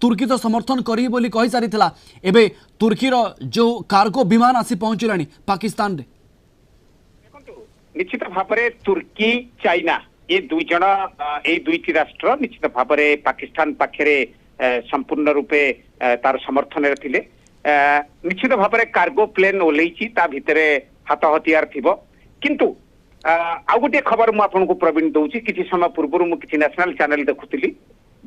तुर्की तो समर्थन करी बोली कहि सारिथिला एबे तुर्कीर जो कार्गो विमान आसी पहुंचलानी पाकिस्तान रे निश्चित भाव में तुर्की चाइना ये दुई जन ये दुईटी राष्ट्र निश्चित भाव में पाकिस्तान पाखे संपूर्ण रूपे तार समर्थन रे निश्चित भाव में कार्गो प्लेन ओल्लैची ता भितरे हाथ हथियार थिबो किंतु आउ गोटे खबर मु आपनको प्रवीण दउची किछि समय पूर्व मु किछि नेशनल चैनल देखुतिली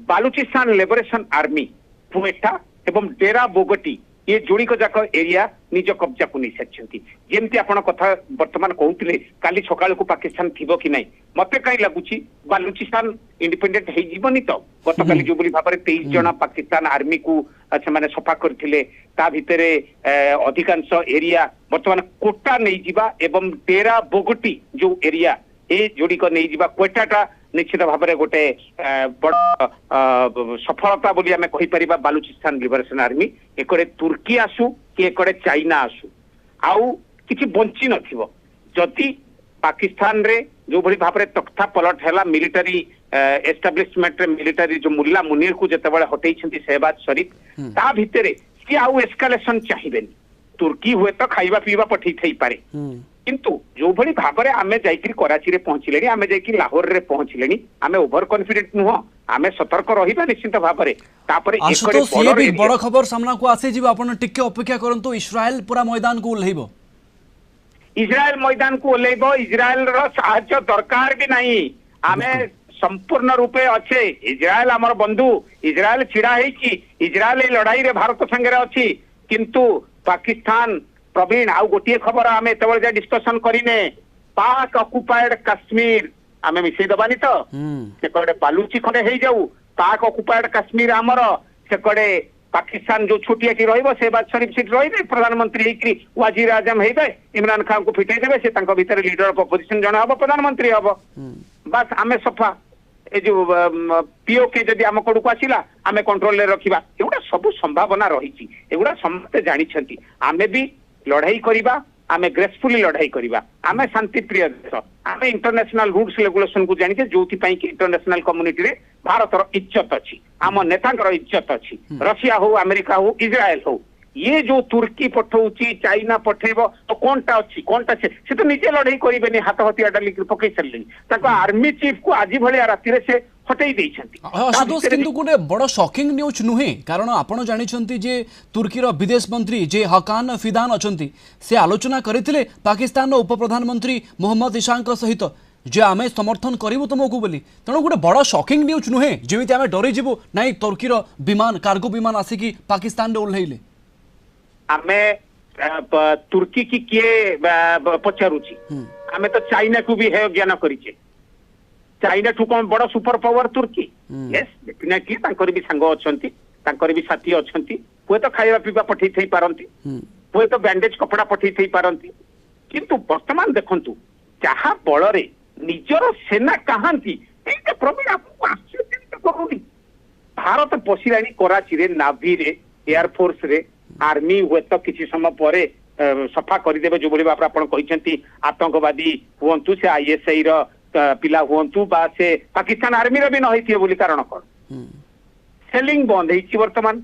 बालूचिस्तान लिबरेशन आर्मी क्वेटा एवं डेरा बोगटी ये जोड़िक जाक एरिया निज कब्जा को नहीं सारी जमती आपण कथा वर्तमान कहते काली सकाल को पाकिस्तान थी कि नहीं मत कहीं लगुच बालूचिस्तान इंडिपेंडेंट होनी तो गत काली जो भाव में 23 जन पाकिस्तान आर्मी को से सफा करते भितर अधिकांश एरिया वर्तमान कोटा नहीं जीवा एवं डेरा बोगटी जो एरिया ये जोड़िक नहीं जीवा क्वेटाटा निश्चित भाव में गोटे बड़ सफलता बोली आमे कहि परिबा बालूचिस्तान लिबरेशन आर्मी एकड़े तुर्की आसु कि एकड़े चाइना आसु आउ किछि बंची नथिबो जदि पाकिस्तान रे जो भली भाव में तख्ता पलट हैला मिलिटरी एस्टाब्लिशमेंट रे मिलिटरी जो मुल्ला मुनीर को जते बळे हटेइ छथि शहबाज शरीफ ता भितरे कि आउ एस्केलेशन चाहिबेनी तुर्की हुए तो खाइबा पीवा पठै थई पारे किंतु जो भली भाव में आमे जाइकरी कराची रे पहुंचलेनी आमे जाइकरी लाहौर रे पहुंचलेनी आमे ओवर कॉन्फिडेंट नुह आमे सतर्क रहिबा निश्चित भाव में तापरे एकरे बड़ खबर सामना को आसे जीव आपण टिके अपेक्षा करंतु इस्राएल पूरा मैदान को उल्लेइबो इस्राएल मैदान को उल्लेइबो इस्राएल रो सहायता दरकार भी नहीं आमे संपूर्ण रूपे अच्छे इस्राएल हमर बंधु इस्राएल छिड़ा हेची इस्राएल ए लड़ाई रे भारत संगे रे अछि किंतु पाकिस्तान प्रवीण आउ गोटे खबर आम एत डिस्कसन करिने पाक ऑक्युपाइड काश्मीर आम मिसई दबानी तो से कड़े बालूची खंडे हो जाऊ पाक ऑक्युपाइड काश्मीर आमर से कड़े पाकिस्तान जो छुटियाटी रहिबो शहबाज शरीफ सीट रही प्रधानमंत्री होइकरी वजीर आजम हेबे इमरान खान को फिटई देबे से तांको भीतर लीडर ऑफ अपोजिशन जण हबो प्रधानमंत्री हबो बस आमे सफा ए जो पीओके जदि आम कड़ू को आसिला आमे कंट्रोल रे रखिबा एगुडा सब संभावना रही एगुडा समस्ते जानिछंती आमे भी लड़ाई करिबा आमे ग्रेसफुली लड़ाई करिबा आमे शांति प्रिय देश आमे इंटरनेशनल रूल्स रेगुलेशन को जानिके जोथि पई कि इंटरनेशनल कम्युनिटी रे भारतर इज्जत अछि आम नेतांकर इज्जत अछि रशिया हो अमेरिका हो इजराइल हो ये जो तुर्की पठौची चाइना पठेबो तो कोनटा अछि कोनटा से तो निजे लड़ाई करिबेनी हाथ हथियार डाली पकई सरले ताको आर्मी चीफ को आज भलिया राति रे से हटई देइछंती आशुतोष किंतु गोटे बड़ शॉकिंग न्यूज नुहे कारण आपण जानिछंती जे तुर्कीर विदेश मंत्री जे हकान फिदान अछंती से आलोचना करथिले पाकिस्तान उप प्रधानमंत्री मोहम्मद इशाक सहित जे आमे समर्थन करिवु तुमको बोली तेणु गोटे बड़ शॉकिंग न्यूज नुहे जेमिति आमे डरी जिवु नाइ तुर्कीर विमान कार्गो विमान आसिकी पाकिस्तान रे ओल्हेइले आमे तुर्की की किए पचारुची आमे तो चाइना को भी है ज्ञान करिचे चाइना ठू कौन बड़ सुपर पावर तुर्की यस डेफिनेटली तांकर भी सांग अछंती तांकर भी साथी अछंती कोई तो खाଇବା पीवा पठै थई पारंती कोई तो बैंडेज कपड़ा पठै थई पारंती किंतु वर्तमान देखंतु जहा बळ रे निजर सेना कहांती एटा प्रवीण आपको आश्चर्य करूनी भारत पसिलानी कराची रे नावी रे एयर फोर्स रे आर्मी हुए तो किसी समय पर सफा करदेवे जो भाव आप आतंकवादी हूँ से आईएसआई पिला हूँ बा से पाकिस्तान आर्मी भी न बोली कारण कौन सेलिंग बंद हो वर्तमान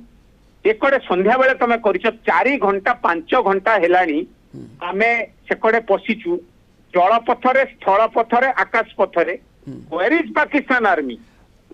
एकड़े संध्या बेले तुम कर 4 घंटा 5 घंटा है आमे सेकड़े पशिचु जल पथरे स्थल पथरे आकाश पथरे वेयर इज पाकिस्तान आर्मी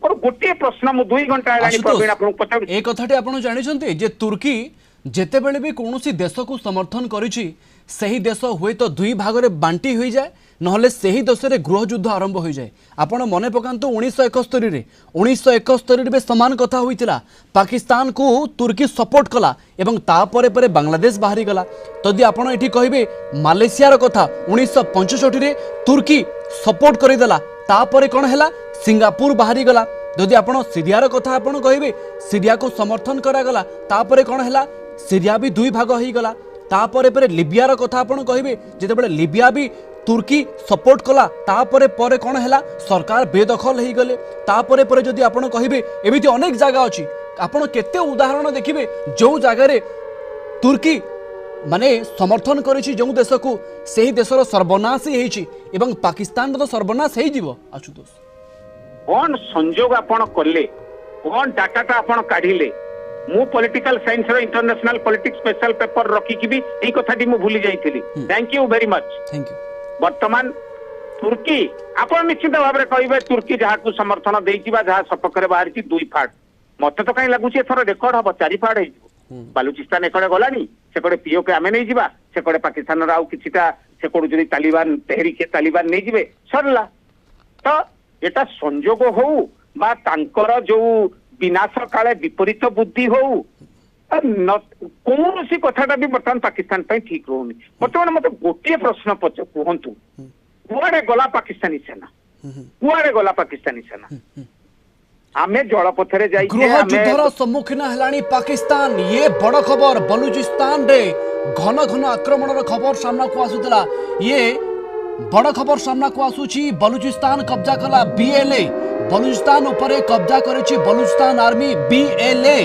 और गोटे प्रश्न मु 2 घंटा है प्रवीण आपन पचार ए कथाटी आपन जानिछंती जे तुर्की जेते बेले भी कोनोसी देश को समर्थन करिछि सही देश हुए तो 2 भाग में बांटी हो जाए नहले सही देश में गृह युद्ध आरंभ हो जाए आपण मने पकांतु 1971 रे समान कथा होइतिला पाकिस्तान को तुर्की सपोर्ट कला एवं तापरे परे बांग्लादेश बाहरी गला तदि आपण एठी कहिबे मालेशिया रो कथा 1965 रे तुर्की सपोर्ट करिदेला तापरे कोन हैला सिंगापुर बाहरी गला जदि आपण सीरिया रो कथा आपण कहिबे सीरिया को समर्थन करा गला तापरे कोन हैला सीरिया भी 2 भाग हो गला तापरे परे लिबिया रो कथा आपण कहिबे जेते बेले लिबिया भी तुर्की सपोर्ट कला तापरे परे कोन हैला सरकार बेदखल हो गले तापरे परे जदि आपण कहिबे एमिति अनेक जगह अछि आपण केते उदाहरण देखिबे जो जगह रे तुर्की माने समर्थन करिछि जो देश को सही देशर सर्वनाश हेछि एवं पाकिस्तान रो सर्वनाश हे जिवो आशुतोष कौन संजोग आपण करले कौन डाटाटा आपण काढिले मु पॉलिटिकल साइंस रो इंटरनेशनल पॉलिटिक्स स्पेशल पेपर रखिकी भी एई कथाटी मु भूली जाइथिली thank you very much thank you वर्तमान तुर्की आपण निश्चित भाव में कहे तुर्की जहाँ समर्थन देकी जहाँ सपक्ष में बाहरी दुई फाट मत तो कहीं लगुच एथर रेकर्ड हम 4 फाट हो बालुचिस्तान एकड़े गलानी से पीओके आमे नहीं जा से पाकिस्तान आउ किछिटा से जदि तालिबान तेहरिके तालिबान नहीं जिवे सरला तो एटा संजोग हो बा तांकर जो विनाश काले विपरीत बुद्धि हो कौन सी कथाटा भी बर्तमान पाकिस्तान ठीक रोनी बर्तमान मत गोटे प्रश्न कहतु कुआड़े गला पाकिस्तानी सेना कुआड़े गला पाकिस्तानी सेना आमे जलपथरे गृह युद्धर सम्मुखीन हेलानी पाकिस्तान ये बड़ खबर बलूचिस्तान रे घन घन आक्रमण खबर सामना को आसुतला ये बड़ खबर सामना को आसुची बलूचिस्तान कब्जा कला बीएलए बलूचिस्तान उपरे कब्जा करिछि Balochistan army BLA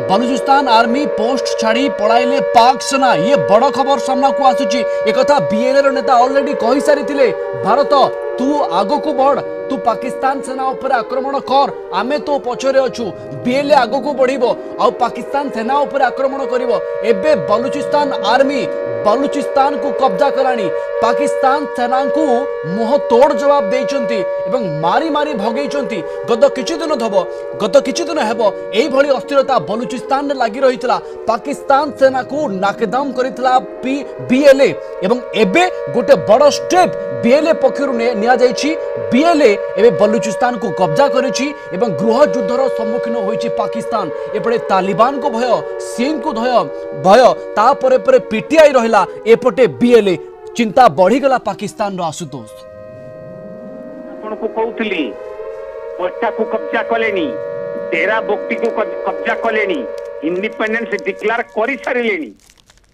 Balochistan army post छाड़ी पळाइले पाक सेना ये बड़ खबर सामना को आसुची एक कथा बीएलए रो नेता ऑलरेडी कहि सारी थिले भारत तू आगो को बढ़ तू पाकिस्तान सेना ऊपर आक्रमण कर आमे तो पछरे अछु बीएलए आगो को बढ़िबो आ पाकिस्तान सेना ऊपर आक्रमण करिवो एबे बलूचिस्तान आर्मी बलूचिस्तान को कब्जा करानी पाकिस्तान सेना को मुह तोड़ जवाब देइचंती एवं मारी मारी भगेइचंती गत किछि दिन हेबो एई भली अस्थिरता बलूचिस्तान ने लागि रहितला पाकिस्तान सेना को नाकदम करितला बीएलए एवं एबे गोटे बड़ स्टेप बीएलए पक्षरु निया जाइछि बीएलए एबे बलूचिस्तान को कब्जा करिछि एवं गृह युद्धर सम्मुखीन होइछि पाकिस्तान एपटे तालिबान को भय सीन को भय ता परे परे पीटीआई रहिला एपटे बीएलए चिंता बढ़ी गला पाकिस्तान रो आशुतोष आपण को कहउतली कोटा को कब्जा कलेनी तेरा बोक्ति को कब्जा कलेनी इंडिपेंडेंस डिक्लेयर करि सारिलेनी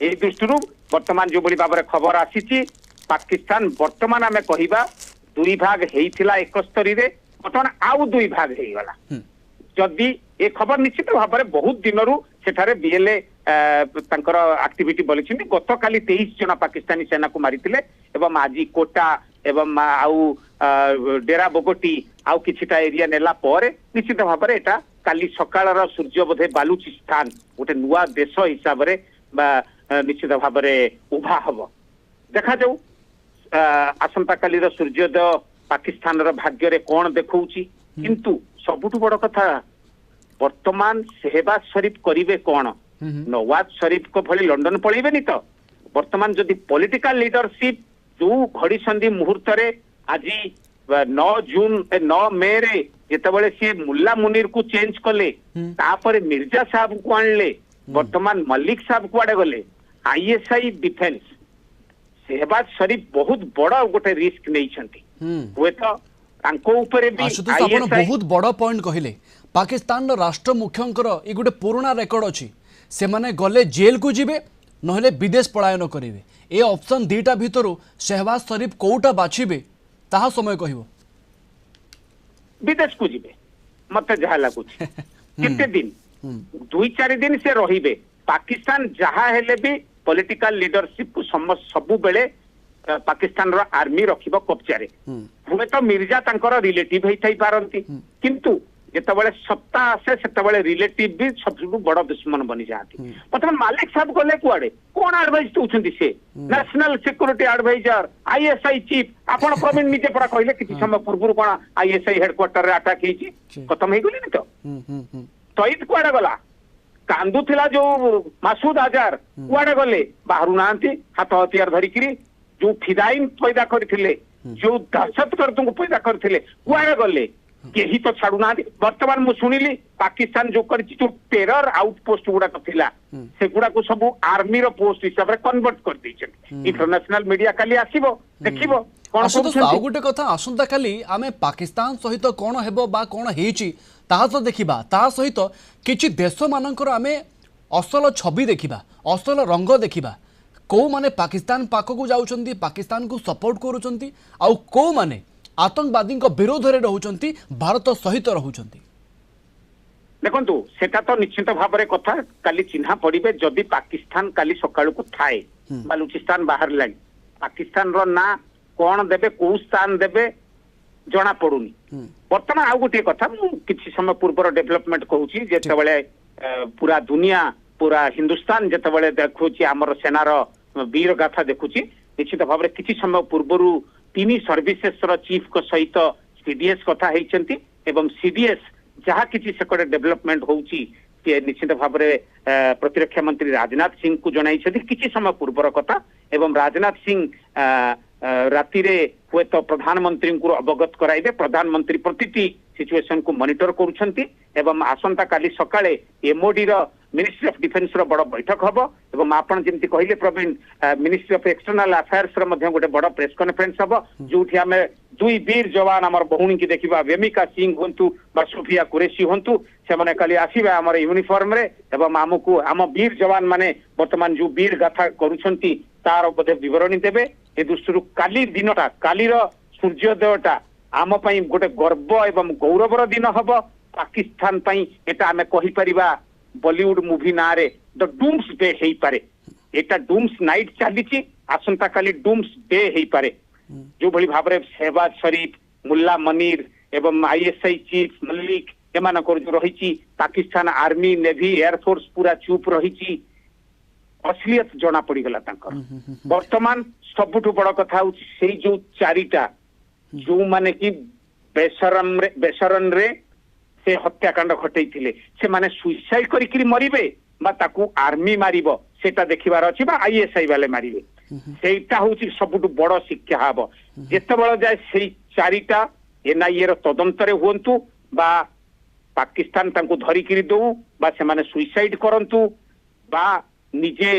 ए दृष्टिरु वर्तमान जो बड़ी बाबरे खबर आसीची पाकिस्तान वर्तमान आमे कहिबा दुई भाग हेइथिला 71 रे वर्तमान आउ दुई भाग हेइ गला जदि ए खबर निश्चित भाव में बहुत दिनरू सेठारे बीएलए तांकर एक्टिविटी बोलिछिन गत काली 23 जना पाकिस्तानी सेना को मारिथिले एवं आजी कोटा एवं आउ डेरा बोगटी आउ किछिटा एरिया नेला परे निश्चित भाव में एटा काली सकाळर सूर्य बोधे बालूचिस्तान गोटे नुआ देश हिसाब रे निश्चित भाव में उभा हबो देखा जाऊ आसंता काली सूर्योदय पाकिस्तान भाग्य रे कौन देखौची किंतु सबुठु बड़ कथा वर्तमान शहबाज शरीफ करिवे कौन नवाज शरीफ को भली लंडन पळेबे नि तो वर्तमान जदि पॉलिटिकल लीडरशिप जो घड़ी संधि मुहूर्त रे आज 9 मे रे जेतेबेले सी मुल्ला मुनीर को चेंज कले तापरे मिर्जा साहब को आणले वर्तमान मलिक साहब कुआडे गले आईएसआई डिफेंस शहबाज शरीफ बहुत बड़ा गोटे रिस्क नहीं छंती हुए तो तांको ऊपर भी आशुतोष आपण बहुत बड़ा पॉइंट कहिले पाकिस्तान राष्ट्र मुख्यंकर ए गोटे पुराना रेकर्ड अछि से माने गले जेल को जिबे नहले विदेश पलायन करिवे ए ऑप्शन दीटा भितरु शहबाज शरीफ कोउटा बाछिबे ताहा समय कहिवो विदेश को जिबे मते जहा लागुछ किते दिन 2-4 दिन से रहिबे पाकिस्तान जहा हेले भी पॉलिटिकल लीडरशिप को सबु बेले पाकिस्तान रो आर्मी रखिबो कब्जारे हुए तो मिर्जा तांकर रिलेटिव हेइ थाई पारंती किंतु जेतेबेले सत्ता आसे सेतेबेले रिलेटिव भी सबसे बड़ दुश्मन बनी जाती मतलब मालिक साहब गले कुआडे कोन एडवाइस दउछंती से national security adviser ISI chief आपण प्रवीण निजे परा कहले किछि समय पूर्व कोन आईएसआई हेडक्वार्टर रे अटैक हेछि खत्म हे गेली न तो ईद कुआडे गला कांदू थिला जो मासूद अजहर कुआडे गले बाहरु नांती हाथ हथियार धरिकिरी जो फिदाइन पैदा करथिले जो दहशतगर्द को पैदा करथिले कुआडे गले केही तो छाड़ू ना वर्तमान मु सुनिली पाकिस्तान जो कर जो टेरर आउटपोस्ट गुड़ा थिला से गुड़ा को सब आर्मी रो पोस्ट हिसाब रे कन्वर्ट कर दैछन इंटरनेशनल मीडिया काली आसीबो देखिबो कोन सब आ गुटे कथा आसंता काली आमे पाकिस्तान सहित कोन हेबो बा कोन हेची ता तो देखिबा ता सहित किछि देश मानकर आमे असल छवि देखिबा असल रंग देखिबा को माने पाकिस्तान पाक को जाउछंती पाकिस्तान को सपोर्ट करूछंती आ को माने आतंकवादी विरोध में रहउछंती भारत सहित रहउछंती देखंतु सेटा तो निश्चित भाव में कथा काली चिन्हा पड़िबे जदि पाकिस्तान काली सकाळु को थाए बलूचिस्तान बाहर लाइन पाकिस्तान रो ना कोन देबे को स्थान देबे जना पड़ुनी वर्तमान आ गोटे कथा किछि समय पूर्वर डेवलपमेंट कहूची जेतेबेले पूरा दुनिया पूरा हिंदुस्तान जितेबाला देखुची आमर सेनार वीर गाथा देखुची निश्चित भाव में किसी समय पूर्वर 3 सर्विसेस चीफ को सहित सीडीएस कथा होती एवं सीडीएस जहाँ किसी सेकड़े डेवलपमेंट होउची से निश्चित भाव में प्रतिरक्षा मंत्री राजनाथ सिंह को जनाई किसी समय पूर्वर कथा एवं राजनाथ सिंह राति हुए तो प्रधानमंत्री को अवगत कराइबे प्रधानमंत्री प्रति सिचुएशन को मॉनिटर करुछंती एवं आसंता काली सकाळे एमओडी रो मिनिस्ट्री ऑफ डिफेंस रो बड़ बैठक हबो एवं आपण जेमति कहिले Praveen ministry of external affairs रो मध्ये गोटे बड़ प्रेस कॉन्फ्रेंस हबो जोठी हमें दुई वीर जवान हमर बहुणी की देखिबा वेमिका सिंह होंतु बा सोफिया कुरेशी होंतु से माने काली आसीबे हमर यूनिफॉर्म रे एवं हमकु हम वीर जवान माने वर्तमान जो वीर गाथा करूछंती तार बोधे विवरणी देबे ए दृष्टि काली दिनटा कालीर सूर्योदयटा आम पई गोटे गर्व एवं गौरवर दिन हब पाकिस्तान पई एटा आमे कहि परिबा बॉलीवुड मूवी ना रे द डूम्स डे हेई पारे एटा डूम्स नाइट चलीची आसंता काली डूम्स डे हेई पारे जो भली भाबरे शहबाज शरीफ मुल्ला मनीर एवं आईएसआई चीफ मल्लिक एमान कर जो रहिची पाकिस्तान आर्मी नेवी एयरफोर्स पूरा चुप रहिची असलियत जना पड़ी गला तांकर वर्तमान सबुठु बड़ कथा होची सेई जो चारिटा जो माने कि बेसरन रे से हत्याकांड घटैथिले से माने सुइसाइड करिकरी मरिबे बा ताकू आर्मी मारिबो सेटा देखिबार अछि बा आईएसआई वाले मारिबे सेटा होची सबुठु बड़ शिक्षा हबो जेतेबेला जाय सेई चारिटा एनआईए रो तदंतरे हुंतु बा पाकिस्तान तांकू धरिकरी दउ बा से माने सुइसाइड करंतु बा निजे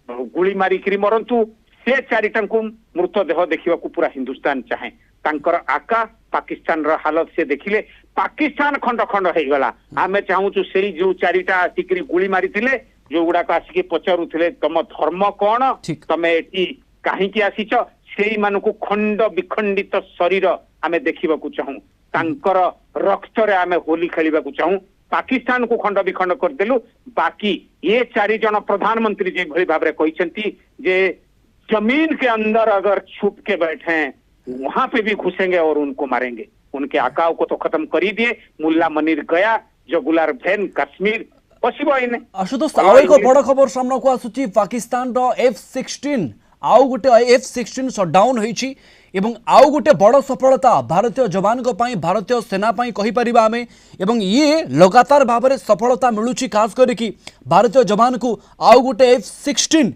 गुली मारिकरी मरंतु से चारिटांकू मृतदेह देखिबा को पूरा हिंदुस्तान चाहे तांकर आका पाकिस्तान रो हालत से देखिले पाकिस्तान खंड खंड हो गला आमे चाहूचु सेई जो चारिटा आसिकरी गुली मारिथिले जो गुडा को आसिके पचारुथिले तम धर्म कोन तमे एटी काहे की आसीच सेई मानको खंड विखंडित शरीर आमे देखिबा को चाहू तांकर रक्त रे आमे होली खेलिबा को चाहू पाकिस्तान को खंड विखंड कर देलु बाकी ये 4 जन प्रधानमंत्री जे भली भाबरे कहिसंती जे जमीन के अंदर अगर छुप के बैठे वहां पे भी घुसेंगे और उनको मारेंगे उनके आकाओं को तो खत्म कर ही दिए मुल्ला मनीर गया जगुलार भैन कश्मीर पशिबो इने आशुतोष आउ एक बड़ खबर सामना को आसुची पाकिस्तान रो F-16 आउ गोटे F-16 शटडाउन होईची एवं आउ गोटे बड़ सफलता भारतीय जवान को पाई भारतीय सेना पाई कहि परिबा आमे एवं ये लगातार भाव में सफलता मिलुची खास करके भारतीय जवान को आउ गोटे F-16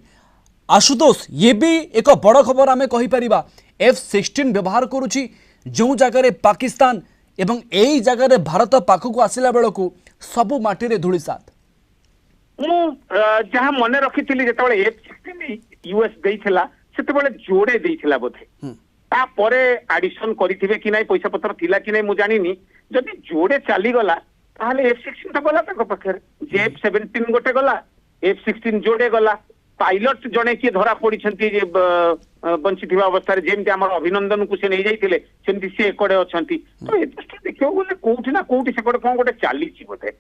आशुतोष ये भी एक बड़ खबर आमे कहि परिबा F-16 व्यवहार करुची जो जगह पाकिस्तान एवं यही जगह भारत पाखक आसला बेल को सबु माटी धूलिसात जहाँ मन रखी जिते F-16 यूएस देइथिला सेतेबेले जोड़े देइथिला बोधे तापरे एडिशन करिथिबे कि नाही पैसा पत्र थिला कि नाही मु जानिनी जदि जोड़े चली गला ताहले F-16 तो गला ताको पखर F-17 गोटे गला F-16 जोड़े गला पायलट जड़े किए धरा पड़ी बंची अवस्था जमी आम अभिनंदन को से नहीं जाइए सेमती सी एकड़े अच्छा तो ए देखा गले कौटी ना कौटी से कौन गोटे चली बोधे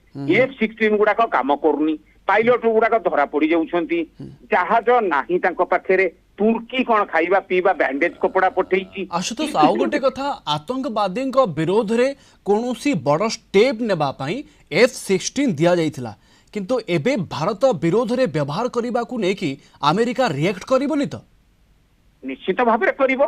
F-16 गुड़ाक कम करूनी पायलट गुड़ाक धरा पड़ जाऊँगी जहाज नाही पाखे तुर्की कौन खाइबा पीबा बैंडेज कपड़ा पठेई आशुतोष आउ गोटे कथा आतंकवादी विरोध में कौन बड़ स्टेप नेबा पई F-16 दिया जाइथिला किंतु एबे भारत विरोध रे व्यवहार करने को लेकिन अमेरिका रिएक्ट करिबोनी तो निश्चित भाव में करिबो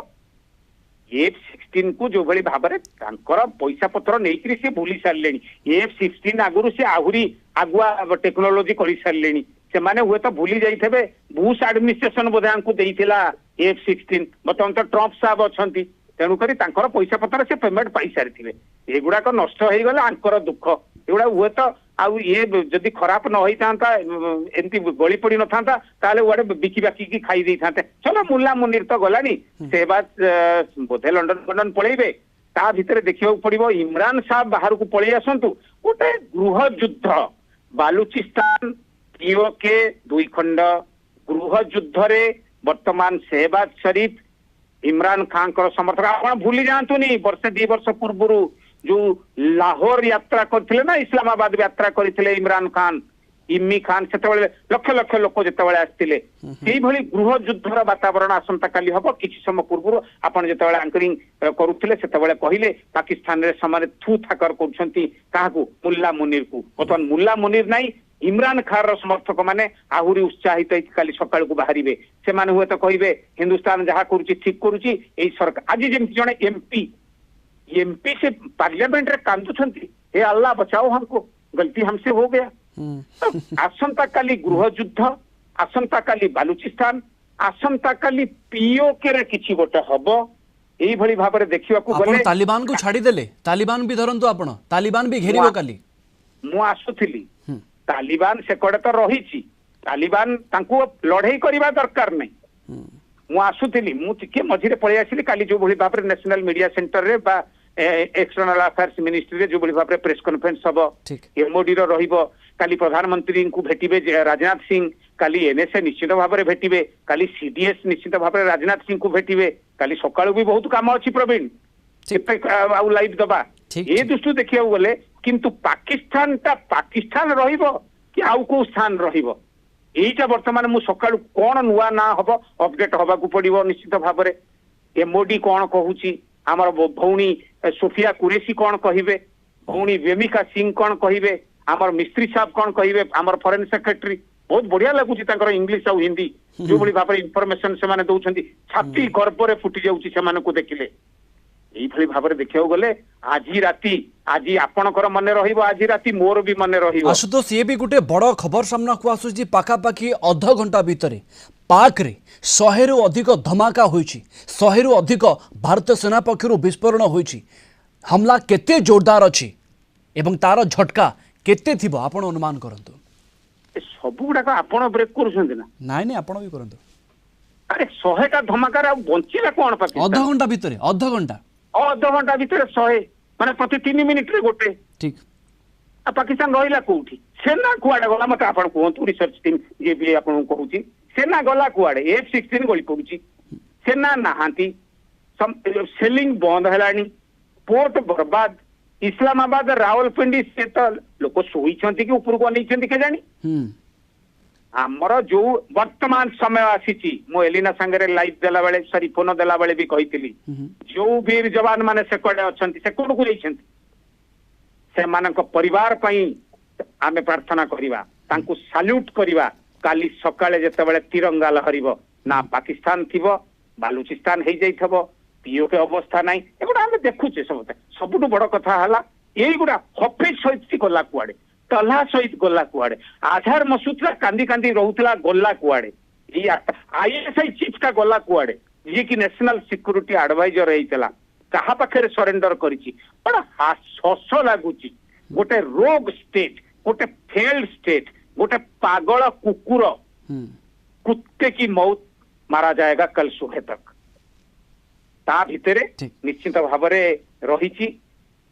F-16 को जो भली भाव में पैसा पत्र नहीं से भूली सारे F-16 आगुरी से आहरी आगुआ टेक्नोलोजी कर सारे से माने हुए तो भूली जाइए बुश एडमिनिस्ट्रेशन बोधे को देइथिला F-16 बर्तमान तो ट्रम्प साहब अच्छा तेणुक पैसा पत्र से पेमेंट पाई सारी एगुड़ाक नष्ट हो गला आंकर दुख एगुड़ा हुए तो आउ ये जदि खराब न होता एमती गली पड़ी न था गुड़े बिकी बाकी खाई दे था चलो मुल्ला मुनीर तो गलानी से बात बोधे लंडन पलैबे ता भितर देखा पड़ो इमरान साहब बाहर को पलि आसतु गोटे गृह युद्ध बालुचिस्तान POK 2 खंड गृह युद्ध रे वर्तमान शहबाज शरीफ इमरान खान को समर्थक आप भूली जातु नहीं वर्षे 2 वर्ष पूर्व जो लाहौर यात्रा करथिले ना इस्लामाबाद यात्रा करथिले इमरान खान इम्मी खान से लक्ष लक्ष लोक जितेबाला आसते गृह युद्धर वातावरण आसंता काली हम किसी समय पूर्व आपड़ जो आंकरिंग करुले से कहले पाकिस्तान रे समाने थू थाकर कर मुल्ला मुनीर को बर्तमान मुल्ला मुनीर नाई इमरान खान रो समर्थक माने आहुरी उत्साहित काली सकाळ को बाहरिबे से माने हुए तो कहिबे हिंदुस्तान जहा करूची ठीक करूची एई सरकार आज जेमति जणे एमपी से पार्लियामेंट रे कांदुछंती हे अल्लाह बचाओ हमको गलती हमसे हो गया तो आसंता काली गृह युद्ध आसंता काली बालूचिस्तान आसंता काली पीओके रे किछि गोटे हबो एई भली भाबरे देखिबा को आपण गले तालिबान को छाड़ी देले तालिबान भी धरंतु आपण तालिबान भी घेरिबो काली मु आसुथिली तालिबान से कड़े तो रही तालिबान तांको लड़ाई करबा दरकार नहीं मु आसुथिली मु टिके मझिरे पळै आसिली काली जो भली भाबरे नेशनल मीडिया सेंटर रे बा एक्सटर्नल अफेयर्स मिनिस्ट्री रे जो भली भाबरे प्रेस कॉन्फ्रेंस हबो एमओडी रो रहिबो काली प्रधानमंत्री को भेटिबे राजनाथ सिंह काली एनएसए निश्चित भाबरे भेटिबे काली सीडीएस निश्चित भाबरे राजनाथ सिंह को भेटिबे काली सकाळु भी बहुत काम अछि प्रवीण केते आउ लाइव दबा ए दृष्टि देखिया गले किंतु पाकिस्तान ता पाकिस्तान रहिबो कि आउ को स्थान रहिबो एटा वर्तमान मु सकाळु कोन नुवा ना हबो अपडेट हबा को पड़िबो निश्चित भाबरे एमओडी कोन कहूची हमर भौणी सोफिया कुरेशी कोन कहिबे भौणी वेमिका सिंह कोन कहिबे हमर मिस्त्री साहब कोन कहिबे हमर फॉरेन सेक्रेटरी बहुत बढ़िया लागुची तांकर इंग्लिश आ हिंदी जो बड़ी भाबरे इंफॉर्मेशन से माने दउछंती छाती गर्भरे फुटी जाउची से माने को देखिले एई भली भाबरे देखियो गले आजी राती आजी आपणकर मने रहिबो आजी राती मोर भी मने रहिबो आशुतोष ये भी गोटे बड़ खबर सामना को आसुची पाखापाखि अध घंटा भितर पाक रे 100 रु अधिक धमाका होईची 100 रु अधिक भारतीय सेना पक्षरु विस्फोरण होईची हमला केते जोरदार अछि एवं तार झटका केते थिबो आपण अनुमान करंतु सब गुडा आपण ब्रेक करूछंती ना नाइ नाइ आपण भी करंतु अरे 100 टा धमाका रे बंचिला कोन पाकिस्तान अध घंटा भितर अध घंटा भितर 100 माने प्रति 3 मिनिट रे गोटे ठीक आ पाकिस्तान रहिला कोठी सेना कुआडे गला मत आपण कोहतु रिसर्च टीम जे भी आपण कहूची सेना गला कुआडे F-16 गली पडुची सेना नाहांती सेलिंग बंद हलानी पोर्ट बर्बाद इस्लामाबाद रावलपिंडी से तो लोक शोईछंती कि ऊपर को नहीं के जानी आमर जो वर्तमान समय आसी मो एलिना संगे लाइव देला बेले सॉरी फोन देला बेले भी कहितली जो वीर जवान माने से कोडे अछंती से कोड को जाइछंती से मानक परिवार पई आमे प्रार्थना करिवा तांको सल्यूट करिवा काली सकाळे जते बेले तिरंगा लहरिबो ना पाकिस्तान थिबो बालूचिस्तान हे जाइथबो पीओ के अवस्था नाही एगुडा आमे देखुचे सबुटु बड़ कथा हला एई गुडा हफेज सहित गला कुआडे तला सहित गला कुआडे आधार मसूदला कांदी कांदी रहउतला गला कुआडे ई आईएसआई चीफ का गला कुआडे जे कि नेशनल सिक्योरिटी एडवाइजर रहितला कहा पाखे सरेंडर करिछि बड़ा हस लागुची गोटे रोग स्टेट गोटे फेल्ड स्टेट गोटे पागल कुकुर कुत्ते की मौत मारा जाएगा कल सुबह तक ता भितरे निश्चित भावरे रहिछि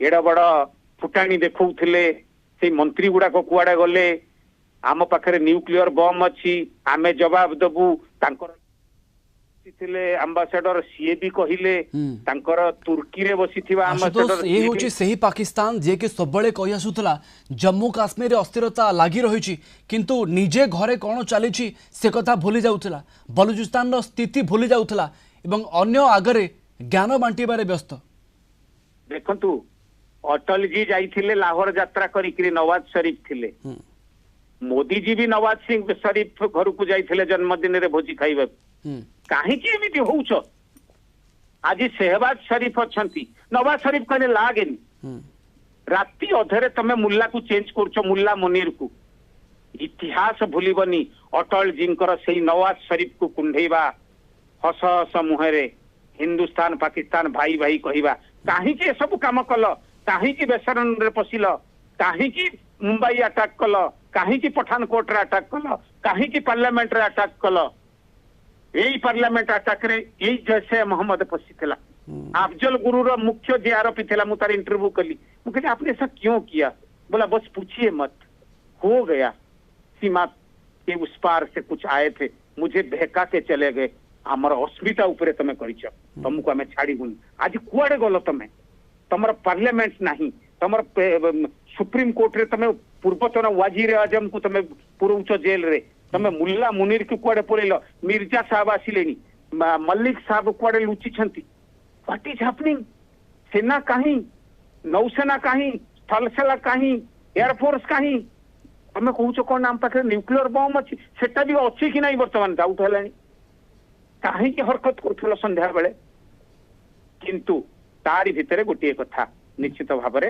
एडा बड़ फुटाणी देखौथिले से मंत्री गुडा को कुआडे गले आम पाखरे न्यूक्लियर बम अछि आमे जवाब दबु तांकर थिले एम्बेसडर सीए भी कहिले तांकर तुर्की रे बसिथिबा एम्बेसडर ए होची सही पाकिस्तान जे के सबले कहि आसुतला जम्मू काश्मीर रे अस्थिरता लागि रहिछि किंतु निजे घरे कोन चलीछि से कथा भूली जाउतला बलूचिस्तान रो स्थिति भूली जाउतला एवं अन्य आगरे ज्ञान बांटीबारे व्यस्त देखंतु अटल जी जाइथिले लाहौर यात्रा करिकरी नवाज शरीफ थिले मोदी जी भी नवाज सिंह शरीफ घर को जाइथिले जन्मदिन रे भोजी खाइबा काहे कि एमिति होउछ आज शहबाज शरीफ अछंती नवाज शरीफ कहले लागेनी राती अधरे तमे मुल्ला को चेंज करछो मुल्ला मुनीर को इतिहास भूलिबनी अटल जींकर सेही नवाज शरीफ को कुंढेबा हस हस मुहरे हिंदुस्तान पाकिस्तान भाई भाई कहिबा काहे कि सब काम कल काहे कि बेसरन रे पसिल काहे कि मुंबई अटैक कल काहे कि पठानकोट रे अटैक कल काहे कि पार्लियामेंट रे अटैक कल यही पार्लियामेंट अटैक रे यही जैसे मोहम्मद पसीला अफजल गुरु रो मुख्य जे आरोपी थिला मु तार इंटरव्यू कली मु कहले आपने ऐसा क्यों किया बोला बस पूछिए मत हो गया सीमा के उस पार से कुछ आए थे मुझे बहका के चले गए आमर अस्मिता उपरे तमे करिछ तुमको हमें छाड़ी गुन आज कुआडे गलो तमे तमर पार्लियामेंट नहीं तमर सुप्रीम कोर्ट रे तमे पूर्वतन वजीर आजम को तमे पुरउच जेल रे तमे मुल्ला मुनीर के कुआडे पळेलो मिर्जा साहब आसिलेनी मल्लिक साहब कुआडे लुचि छंती व्हाट इज हैपनिंग सेना कहीं नौसेना कहीं स्थल सेना कहीं एयरफोर्स कहीं ତମେ କହୁଛ କଣ ଆମ ପାଖରେ ନ୍ୟୁକ୍ଲିୟର ବମ୍ ଅଛି, ସେଟା ବି ଅଛି କି ନାହିଁ ବର୍ତ୍ତମାନ ଡାଉଟ ହେଲାଣି। କାହିଁକି ହରକତ କରୁଥିଲ ସନ୍ଧ୍ୟା ବେଳେ? କିନ୍ତୁ ତାରି ଭିତରେ ଗୋଟିଏ କଥା ନିଶ୍ଚିତ ଭାବରେ